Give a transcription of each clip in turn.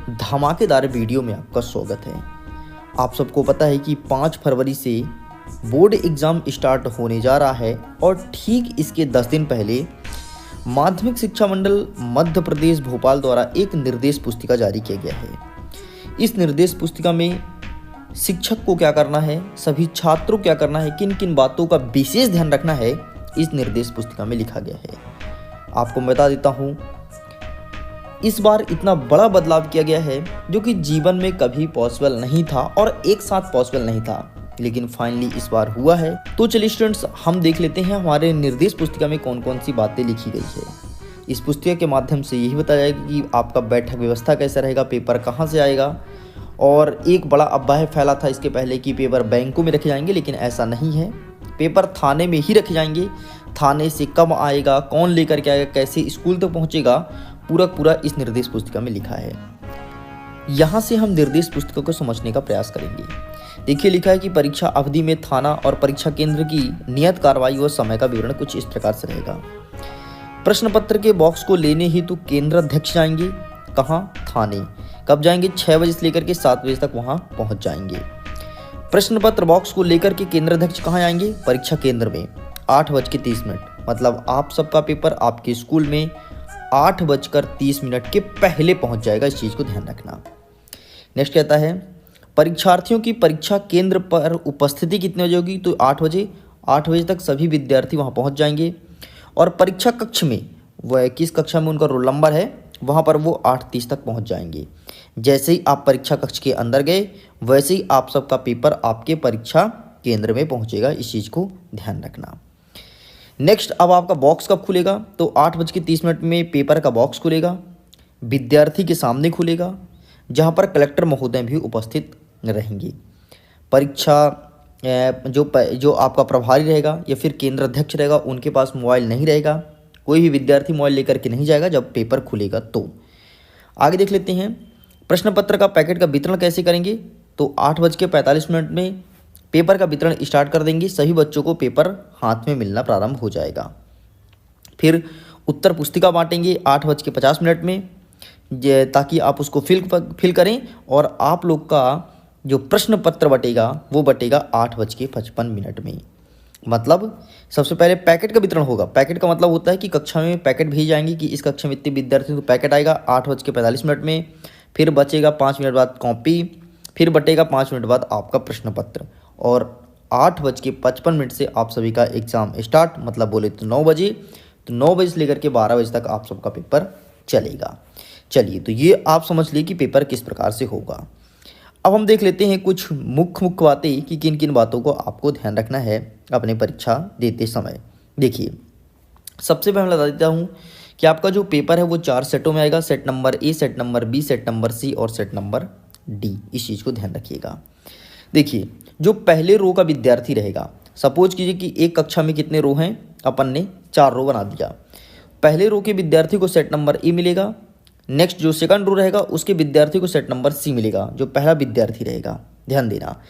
धमाकेदार वीडियो में आपका स्वागत है। आप सबको पता है कि 5 फरवरी से बोर्ड एग्ज़ाम स्टार्ट होने जा रहा है और ठीक इसके 10 दिन पहले माध्यमिक शिक्षा मंडल मध्य प्रदेश भोपाल द्वारा एक निर्देश पुस्तिका जारी किया गया है। इस निर्देश पुस्तिका में शिक्षक को क्या करना है, सभी छात्रों को क्या करना है, किन किन बातों का विशेष ध्यान रखना है, इस निर्देश पुस्तिका में लिखा गया है। आपको मैं बता देता हूँ, इस बार इतना बड़ा बदलाव किया गया है जो कि जीवन में कभी पॉसिबल नहीं था और एक साथ पॉसिबल नहीं था, लेकिन फाइनली इस बार हुआ है। तो चलिए स्टूडेंट्स, हम देख लेते हैं हमारे निर्देश पुस्तिका में कौन कौन सी बातें लिखी गई है। इस पुस्तिका के माध्यम से यही बताया जाएगा कि आपका बैठक व्यवस्था कैसा रहेगा, पेपर कहाँ से आएगा। और एक बड़ा अफवाह फैला था इसके पहले कि पेपर बैंकों में रखे जाएंगे, लेकिन ऐसा नहीं है। पेपर थाने में ही रखे जाएंगे। थाने से कब आएगा, कौन लेकर के आएगा, कैसे स्कूल तक पहुंचेगा, पूरा इस निर्देश पुस्तिका में लिखा है। यहाँ से हम निर्देश पुस्तिका को समझने का प्रयास करेंगे। देखिए, लिखा है कि परीक्षा अवधि में थाना और परीक्षा केंद्र की नियत कार्रवाई और समय का विवरण कुछ इस प्रकार से रहेगा। प्रश्न पत्र के बॉक्स को लेने हेतु केंद्र अध्यक्ष जाएंगे। कहाँ? थाने। कब जाएंगे? 6 बजे से लेकर के 7 बजे तक वहाँ पहुँच जाएंगे। प्रश्न पत्र बॉक्स को लेकर के केंद्र अध्यक्ष कहाँ आएंगे? परीक्षा केंद्र में 8:30। मतलब आप सबका पेपर आपके स्कूल में 8:30 के पहले पहुंच जाएगा। इस चीज़ को ध्यान रखना। नेक्स्ट कहता है, परीक्षार्थियों की परीक्षा केंद्र पर उपस्थिति कितने बजे होगी? तो 8 बजे। 8 बजे तक सभी विद्यार्थी वहां पहुंच जाएंगे और परीक्षा कक्ष में, वह किस कक्षा में उनका रोल नंबर है, वहां पर वो 8:30 तक पहुंच जाएंगे। जैसे ही आप परीक्षा कक्ष के अंदर गए, वैसे ही आप सबका पेपर आपके परीक्षा केंद्र में पहुंचेगा। इस चीज़ को ध्यान रखना। नेक्स्ट, अब आपका बॉक्स कब खुलेगा? तो 8:30 में पेपर का बॉक्स खुलेगा, विद्यार्थी के सामने खुलेगा, जहां पर कलेक्टर महोदय भी उपस्थित रहेंगे। परीक्षा जो आपका प्रभारी रहेगा या फिर केंद्र अध्यक्ष रहेगा, उनके पास मोबाइल नहीं रहेगा। कोई भी विद्यार्थी मोबाइल लेकर के नहीं जाएगा जब पेपर खुलेगा। तो आगे देख लेते हैं, प्रश्न पत्र का पैकेट का वितरण कैसे करेंगे? तो 8:45 में पेपर का वितरण स्टार्ट कर देंगे। सभी बच्चों को पेपर हाथ में मिलना प्रारंभ हो जाएगा। फिर उत्तर पुस्तिका बांटेंगे 8:50 में, ताकि आप उसको फिल करें और आप लोग का जो प्रश्न पत्र बटेगा वो बटेगा 8:55 में। मतलब सबसे पहले पैकेट का वितरण होगा। पैकेट का मतलब होता है कि कक्षा में पैकेट भेज जाएंगे कि इस कक्षा में इतने विद्यार्थियों को पैकेट आएगा 8:45 में। फिर बचेगा 5 मिनट बाद कॉपी, फिर बटेगा 5 मिनट बाद आपका प्रश्न पत्र, और 8:55 से आप सभी का एग्ज़ाम स्टार्ट, मतलब बोले तो 9 बजे। तो 9 बजे से लेकर के 12 बजे तक आप सबका पेपर चलेगा। चलिए, तो ये आप समझ लिए कि पेपर किस प्रकार से होगा। अब हम देख लेते हैं कुछ मुख्य बातें कि किन किन बातों को आपको ध्यान रखना है अपने परीक्षा देते समय। देखिए, सबसे पहले मैं बता देता हूँ कि आपका जो पेपर है वो 4 सेटों में आएगा। Set number A, set number B, set number C और सेट नंबर डी। इस चीज़ को ध्यान रखिएगा। देखिए, जो पहले रो का विद्यार्थी रहेगा, सपोज कीजिए कि एक कक्षा में कितने रो हैं, अपन ने 4 रो बना दिया। पहले रो के विद्यार्थी को सेट नंबर ए मिलेगा। नेक्स्ट जो सेकंड रो रहेगा उसके विद्यार्थी को सेट नंबर सी मिलेगा, जो पहला विद्यार्थी रहेगा, ध्यान देना।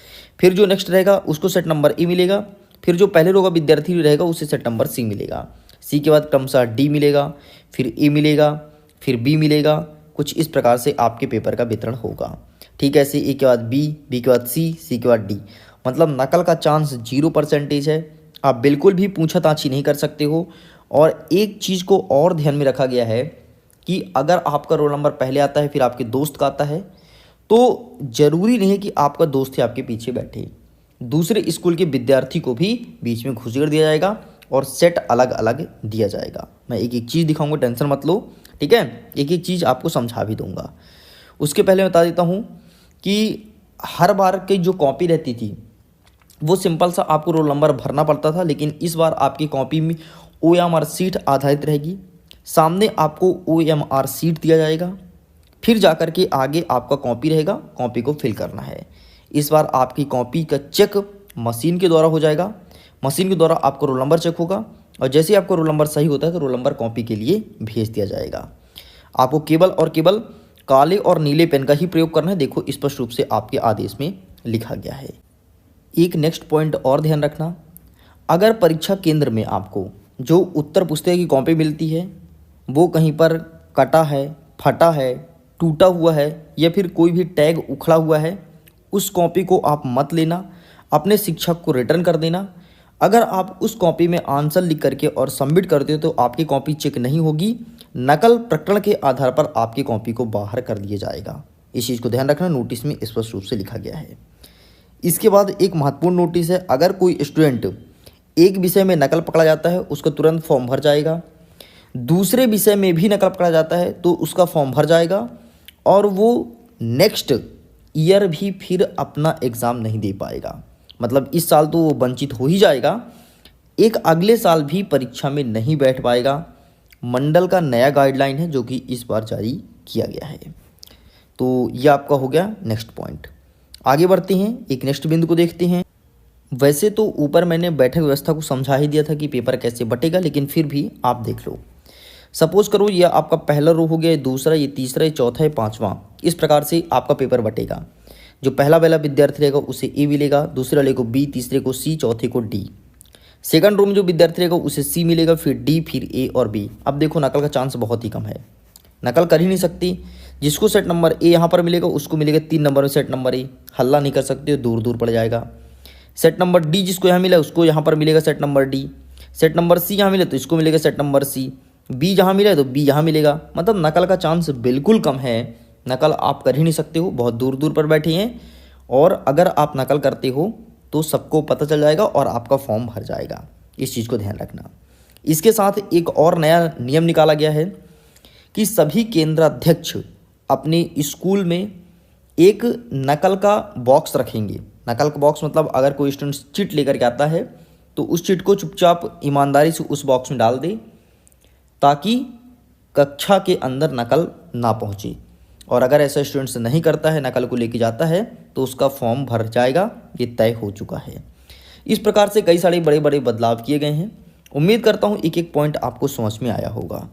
फिर जो नेक्स्ट रहेगा उसको सेट नंबर ए मिलेगा। फिर जो पहले रो का विद्यार्थी रहेगा उसे सेट नंबर सी मिलेगा। सी के बाद क्रमशः डी मिलेगा, फिर ए मिलेगा, फिर बी मिलेगा। कुछ इस प्रकार से आपके पेपर का वितरण होगा। ठीक है, ऐसे ए के बाद बी, बी के बाद सी, सी के बाद डी। मतलब नकल का चांस 0% है। आप बिल्कुल भी पूछताछ नहीं कर सकते हो। और एक चीज़ को और ध्यान में रखा गया है कि अगर आपका रोल नंबर पहले आता है फिर आपके दोस्त का आता है, तो ज़रूरी नहीं है कि आपका दोस्त ही आपके पीछे बैठे। दूसरे स्कूल के विद्यार्थी को भी बीच में घुसेड़ दिया जाएगा और सेट अलग अलग दिया जाएगा। मैं एक एक चीज़ दिखाऊंगा, टेंशन मत लो, ठीक है। एक एक चीज़ आपको समझा भी दूंगा। उसके पहले बता देता हूँ कि हर बार की जो कॉपी रहती थी वो सिंपल सा आपको रोल नंबर भरना पड़ता था, लेकिन इस बार आपकी कॉपी में OMR सीट आधारित रहेगी। सामने आपको OMR सीट दिया जाएगा, फिर जाकर के आगे आपका कॉपी रहेगा, कॉपी को फिल करना है। इस बार आपकी कॉपी का चेक मशीन के द्वारा हो जाएगा। मशीन के द्वारा आपको रोल नंबर चेक होगा और जैसे ही आपको रोल नंबर सही होता है तो रोल नंबर कॉपी के लिए भेज दिया जाएगा। आपको केवल और केवल काले और नीले पेन का ही प्रयोग करना है। देखो, स्पष्ट रूप से आपके आदेश में लिखा गया है। एक नेक्स्ट पॉइंट और ध्यान रखना, अगर परीक्षा केंद्र में आपको जो उत्तर पुस्तिका की कॉपी मिलती है वो कहीं पर कटा है, फटा है, टूटा हुआ है या फिर कोई भी टैग उखड़ा हुआ है, उस कॉपी को आप मत लेना, अपने शिक्षक को रिटर्न कर देना। अगर आप उस कॉपी में आंसर लिख करके और सबमिट करते हो तो आपकी कॉपी चेक नहीं होगी, नकल प्रकरण के आधार पर आपकी कॉपी को बाहर कर दिया जाएगा। इस चीज़ को ध्यान रखना, नोटिस में स्पष्ट रूप से लिखा गया है। इसके बाद एक महत्वपूर्ण नोटिस है, अगर कोई स्टूडेंट एक विषय में नकल पकड़ा जाता है उसका तुरंत फॉर्म भर जाएगा, दूसरे विषय में भी नकल पकड़ा जाता है तो उसका फॉर्म भर जाएगा और वो नेक्स्ट ईयर भी फिर अपना एग्ज़ाम नहीं दे पाएगा। मतलब इस साल तो वो वंचित हो ही जाएगा, एक अगले साल भी परीक्षा में नहीं बैठ पाएगा। मंडल का नया गाइडलाइन है जो कि इस बार जारी किया गया है। तो ये आपका हो गया नेक्स्ट पॉइंट। आगे बढ़ते हैं, एक नेक्स्ट बिंदु को देखते हैं। वैसे तो ऊपर मैंने बैठक व्यवस्था को समझा ही दिया था कि पेपर कैसे बटेगा, लेकिन फिर भी आप देख लो। सपोज करो ये आपका पहला रो हो गया, दूसरा, ये तीसरा, ये चौथा, ये पांचवा, इस प्रकार से आपका पेपर बटेगा। जो पहला वाला विद्यार्थी रहेगा उसे ए मिलेगा, दूसरे वाले को बी, तीसरे को सी, चौथे को डी। सेकंड रो में जो विद्यार्थी रहेगा उसे सी मिलेगा, फिर डी, फिर ए और बी। अब देखो नकल का चांस बहुत ही कम है, नकल कर ही नहीं सकती। जिसको सेट नंबर ए यहाँ पर मिलेगा उसको मिलेगा 3 नंबर में सेट नंबर ए, हल्ला नहीं कर सकते, दूर दूर पड़ जाएगा। सेट नंबर डी जिसको यहाँ मिला उसको यहाँ पर मिलेगा set number D. Set number C यहाँ मिले तो इसको मिलेगा सेट नंबर सी। बी जहाँ मिला है तो बी यहाँ मिलेगा। मतलब नकल का चांस बिल्कुल कम है, नकल आप कर ही नहीं सकते हो, बहुत दूर दूर पर बैठे हैं। और अगर आप नकल करते हो तो सबको पता चल जाएगा और आपका फॉर्म भर जाएगा, इस चीज़ को ध्यान रखना। इसके साथ एक और नया नियम निकाला गया है कि सभी केंद्राध्यक्ष अपने स्कूल में एक नकल का बॉक्स रखेंगे। नकल का बॉक्स मतलब अगर कोई स्टूडेंट चिट लेकर के आता है तो उस चिट को चुपचाप ईमानदारी से उस बॉक्स में डाल दे ताकि कक्षा के अंदर नकल ना पहुंचे। और अगर ऐसा स्टूडेंट्स नहीं करता है, नकल को लेके जाता है तो उसका फॉर्म भर जाएगा, ये तय हो चुका है। इस प्रकार से कई सारे बड़े बड़े बदलाव किए गए हैं। उम्मीद करता हूँ एक एक पॉइंट आपको समझ में आया होगा।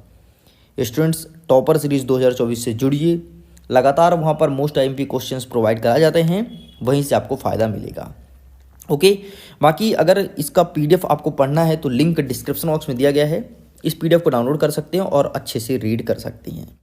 स्टूडेंट्स टॉपर सीरीज़ 2024 से जुड़िए, लगातार वहाँ पर मोस्ट IMP क्वेश्चंस प्रोवाइड कराए जाते हैं, वहीं से आपको फ़ायदा मिलेगा। ओके, बाकी अगर इसका PDF आपको पढ़ना है तो लिंक डिस्क्रिप्शन बॉक्स में दिया गया है, इस PDF को डाउनलोड कर सकते हैं और अच्छे से रीड कर सकते हैं।